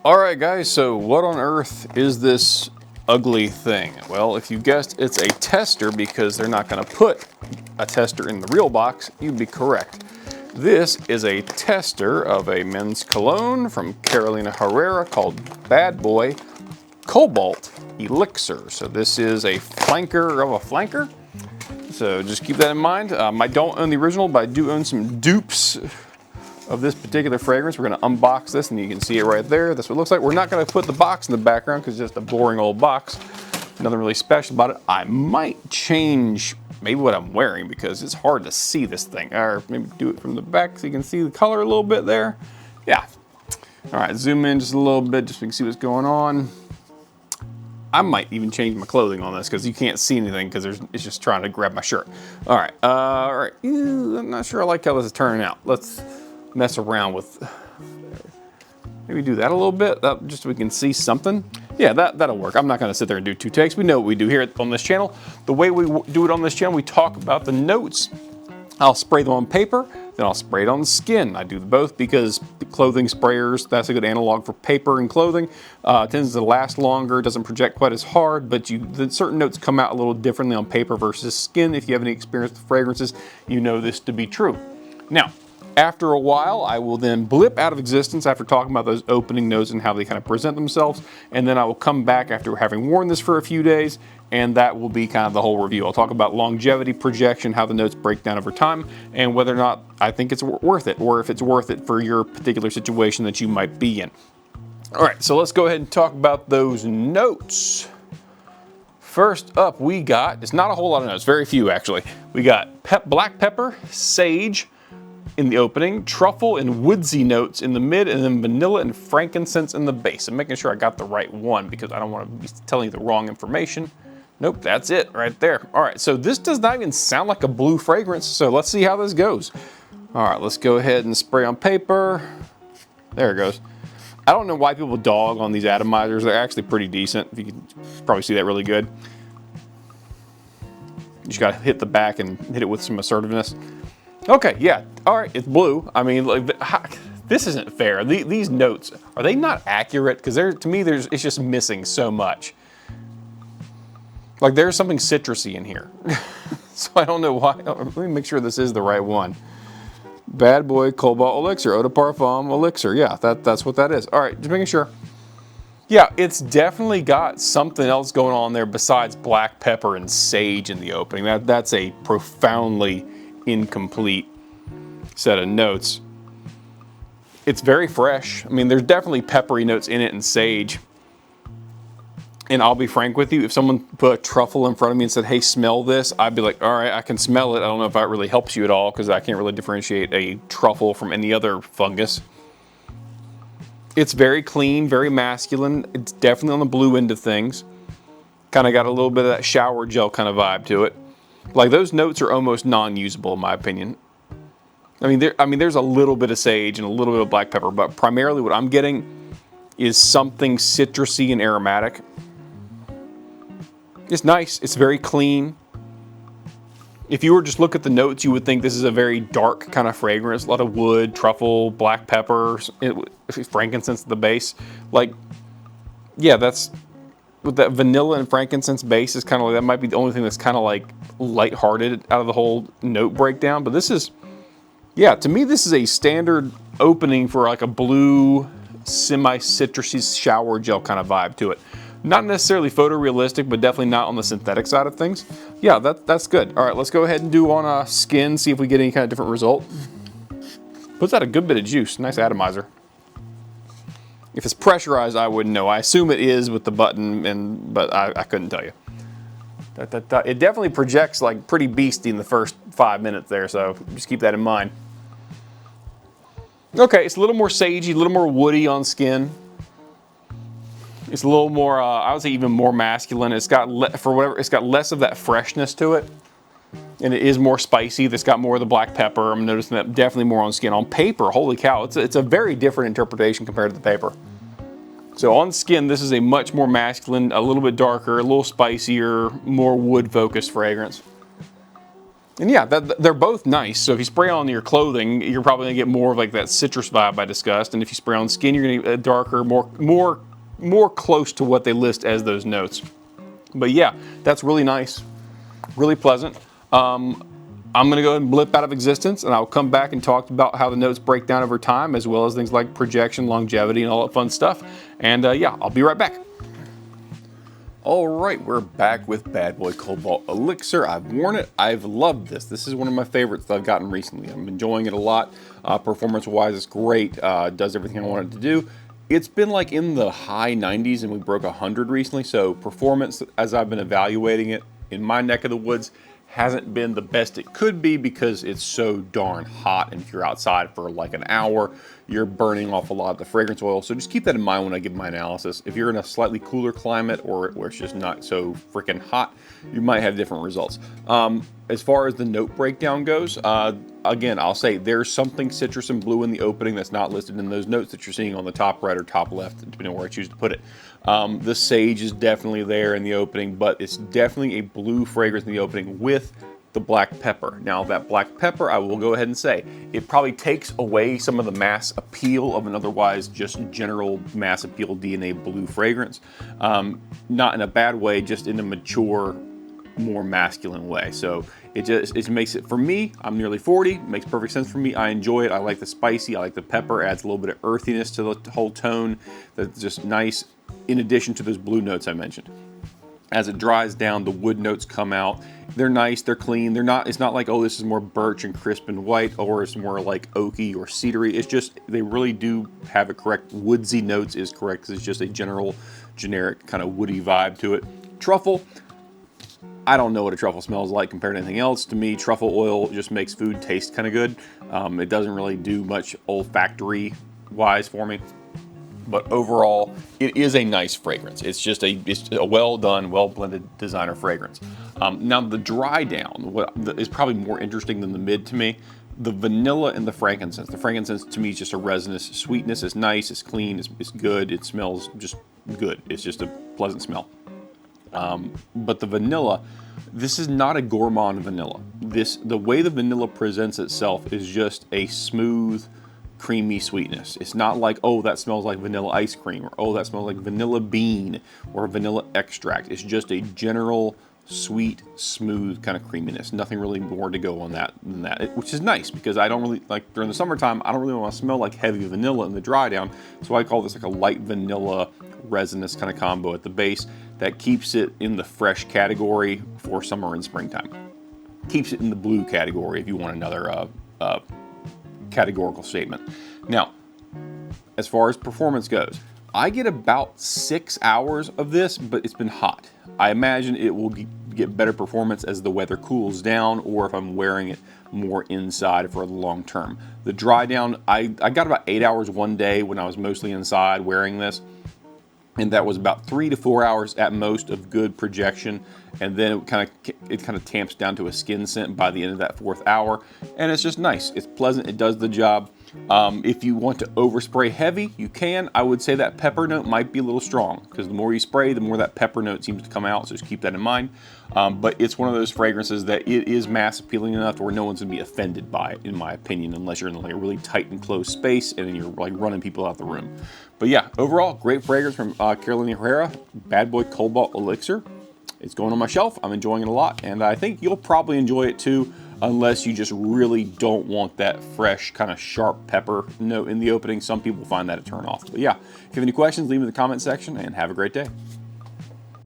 Alright guys, so what on earth is this ugly thing? Well, if you guessed it's a tester because they're not going to put a tester in the real box, you'd be correct. This is a tester of a men's cologne from Carolina Herrera called Bad Boy Cobalt Elixir. So this is a flanker of a flanker. So just keep that in mind. I don't own the original, but I do own some dupes of this particular fragrance. We're going to unbox this and you can see it right there. That's what it looks like. We're not going to put the box in the background because it's just a boring old box. Nothing really special about it. I might change maybe what I'm wearing because it's hard to see this thing. Or maybe do it from the back so you can see the color a little bit there. Yeah. All right, zoom in just a little bit just so we can see what's going on. I might even change my clothing on this because you can't see anything because it's just trying to grab my shirt. All right, I'm not sure I like how this is turning out. Let's mess around with, maybe do that a little bit, just so we can see something. Yeah, that'll work. I'm not gonna sit there and do 2 takes. We know what we do here on this channel. The way we do it on this channel, we talk about the notes. I'll spray them on paper, then I'll spray it on the skin. I do both because the clothing sprayers, that's a good analog for paper and clothing. It tends to last longer, doesn't project quite as hard, but certain notes come out a little differently on paper versus skin. If you have any experience with fragrances, you know this to be true. Now, after a while, I will then blip out of existence after talking about those opening notes and how they kind of present themselves. And then I will come back after having worn this for a few days, and that will be kind of the whole review. I'll talk about longevity, projection, how the notes break down over time, and whether or not I think it's worth it, or if it's worth it for your particular situation that you might be in. All right, so let's go ahead and talk about those notes. First up, we got, it's not a whole lot of notes, very few actually. We got black pepper, sage, in the opening, truffle and woodsy notes in the mid, and then vanilla and frankincense in the base. I'm making sure I got the right one because I don't want to be telling you the wrong information. Nope, that's it right there. All right, so this does not even sound like a blue fragrance, so let's see how this goes. All right, let's go ahead and spray on paper. There it goes. I don't know why people dog on these atomizers. They're actually pretty decent. You can probably see that really good. You just gotta hit the back and hit it with some assertiveness. Okay, yeah, all right, it's blue. I mean, like, this isn't fair. These notes, are they not accurate? Because to me, it's just missing so much. Like, there's something citrusy in here. So I don't know why. Let me make sure this is the right one. Bad Boy Cobalt Elixir, Eau de Parfum Elixir. Yeah, that's what that is. All right, just making sure. Yeah, it's definitely got something else going on there besides black pepper and sage in the opening. That's a profoundly incomplete set of notes. It's very fresh. I mean, there's definitely peppery notes in it and sage. And I'll be frank with you, if someone put a truffle in front of me and said, hey, smell this, I'd be like, all right, I can smell it. I don't know if that really helps you at all because I can't really differentiate a truffle from any other fungus. It's very clean, very masculine. It's definitely on the blue end of things. Kind of got a little bit of that shower gel kind of vibe to it. Like, those notes are almost non-usable in my opinion. I mean, there's a little bit of sage and a little bit of black pepper, but primarily what I'm getting is something citrusy and aromatic. It's nice, it's very clean. If you were just look at the notes, you would think this is a very dark kind of fragrance. A lot of wood, truffle, black pepper, frankincense at the base. Like, yeah, that's, with that vanilla and frankincense base is kind of like, that might be the only thing that's kind of like lighthearted out of the whole note breakdown. But this is, yeah, to me, this is a standard opening for like a blue, semi-citrusy shower gel kind of vibe to it. Not necessarily photorealistic, but definitely not on the synthetic side of things. Yeah, that's good. All right, let's go ahead and do on skin, see if we get any kind of different result. Puts out a good bit of juice, nice atomizer. If it's pressurized, I wouldn't know. I assume it is with the button, but I couldn't tell you. It definitely projects like pretty beasty in the first 5 minutes there, so just keep that in mind. Okay, it's a little more sagey, a little more woody on skin. It's a little more, I would say even more masculine. It's got, it's got less of that freshness to it. And it is more spicy. It's got more of the black pepper. I'm noticing that definitely more on skin. On paper, holy cow, it's a very different interpretation compared to the paper. So on skin, this is a much more masculine, a little bit darker, a little spicier, more wood-focused fragrance. And yeah, they're both nice. So if you spray on your clothing, you're probably gonna get more of like that citrus vibe I discussed. And if you spray on skin, you're gonna get a darker, more close to what they list as those notes. But yeah, that's really nice, really pleasant. I'm gonna go ahead and blip out of existence, and I'll come back and talk about how the notes break down over time, as well as things like projection, longevity, and all that fun stuff. And yeah, I'll be right back. All right, we're back with Bad Boy Cobalt Elixir. I've worn it. I've loved this. This is one of my favorites that I've gotten recently. I'm enjoying it a lot. Performance-wise, it's great. Does everything I want it to do. It's been like in the high 90s, and we broke 100 recently. So performance, as I've been evaluating it in my neck of the woods, hasn't been the best it could be because it's so darn hot, and if you're outside for like an hour, you're burning off a lot of the fragrance oil. So just keep that in mind when I give my analysis. If you're in a slightly cooler climate or where it's just not so freaking hot, you might have different results. As far as the note breakdown goes, again, I'll say there's something citrus and blue in the opening that's not listed in those notes that you're seeing on the top right or top left, depending on where I choose to put it. The sage is definitely there in the opening, but it's definitely a blue fragrance in the opening with the black pepper. Now that black pepper, I will go ahead and say, it probably takes away some of the mass appeal of an otherwise just general mass appeal DNA blue fragrance. Not in a bad way, just in a mature, more masculine way. So it makes it, for me, I'm nearly 40, it makes perfect sense for me. I enjoy it. I like the spicy, I like the pepper, adds a little bit of earthiness to the whole tone. That's just nice, in addition to those blue notes I mentioned. As it dries down, the wood notes come out. They're nice, they're clean. It's not like, oh, this is more birch and crisp and white, or it's more like oaky or cedary. It's just, they really do have a correct, woodsy notes is correct, because it's just a generic kind of woody vibe to it. Truffle, I don't know what a truffle smells like compared to anything else. To me, truffle oil just makes food taste kind of good. It doesn't really do much olfactory wise for me. But overall, it is a nice fragrance. It's a well done, well blended designer fragrance. Now the dry down, what is probably more interesting than the mid to me, the vanilla and the frankincense. The frankincense to me is just a resinous sweetness. It's nice, it's clean, it's good, it smells just good. It's just a pleasant smell. But the vanilla, this is not a gourmand vanilla. The way the vanilla presents itself is just a smooth, creamy sweetness. It's not like, oh, that smells like vanilla ice cream, or oh, that smells like vanilla bean or vanilla extract. It's just a general sweet, smooth kind of creaminess. Nothing really more to go on that than that, which is nice because I don't really, like during the summertime, I don't really want to smell like heavy vanilla in the dry down. So I call this like a light vanilla resinous kind of combo at the base that keeps it in the fresh category for summer and springtime. Keeps it in the blue category if you want another categorical statement. Now, as far as performance goes, I get about 6 hours of this, but it's been hot. I imagine it will get better performance as the weather cools down, or if I'm wearing it more inside for the long term. The dry down, I got about 8 hours one day when I was mostly inside wearing this, and that was about 3 to 4 hours at most of good projection, and then it kind of tamps down to a skin scent by the end of that 4th hour, and it's just nice. It's pleasant. It does the job. If you want to overspray heavy, you can. I would say that pepper note might be a little strong because the more you spray, the more that pepper note seems to come out. So just keep that in mind. But it's one of those fragrances that it is mass appealing enough to where no one's gonna be offended by it, in my opinion, unless you're in like a really tight and closed space and you're like running people out the room. But yeah, overall, great fragrance from Carolina Herrera, Bad Boy Cobalt Elixir. It's going on my shelf. I'm enjoying it a lot, and I think you'll probably enjoy it too, unless you just really don't want that fresh, kind of sharp pepper note in the opening. Some people find that a turn off. But yeah, if you have any questions, leave them in the comment section, and have a great day.